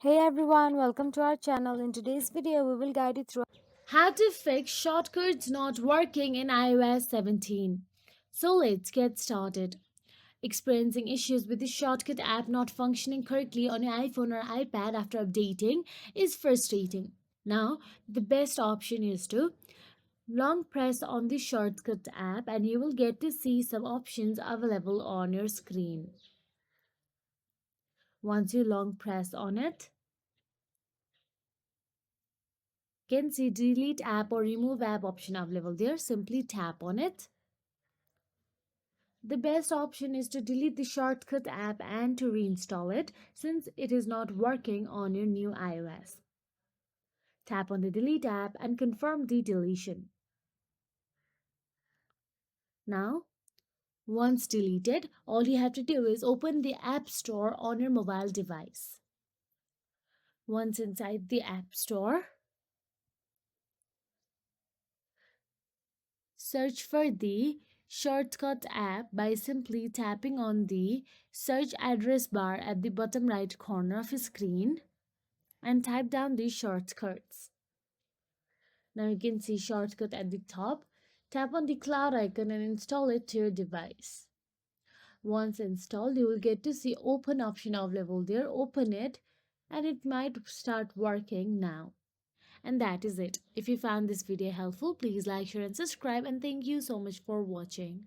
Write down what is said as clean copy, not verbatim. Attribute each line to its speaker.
Speaker 1: Hey everyone, welcome to our channel. In today's video, we will guide you through how to fix shortcuts not working in iOS 17. So let's get started. Experiencing issues with the shortcut app not functioning correctly on your iPhone or iPad after updating is frustrating. Now, the best option is to long press on the shortcut app and you will get to see some options available on your screen. Once you long press on it, can see delete app or remove app option available there. Simply tap on it. The best option is to delete the shortcut app and to reinstall it since it is not working on your new iOS. Tap on the delete app and confirm the deletion. Now, once deleted, all you have to do is open the App Store on your mobile device. Once inside the App Store, search for the Shortcut app by simply tapping on the search address bar at the bottom right corner of your screen and type down the shortcuts. Now you can see shortcut at the top. Tap on the cloud icon and install it to your device. Once installed, you will get to see open option available there. Open it and it might start working now. And that is it. If you found this video helpful, please like, share and subscribe, and thank you so much for watching.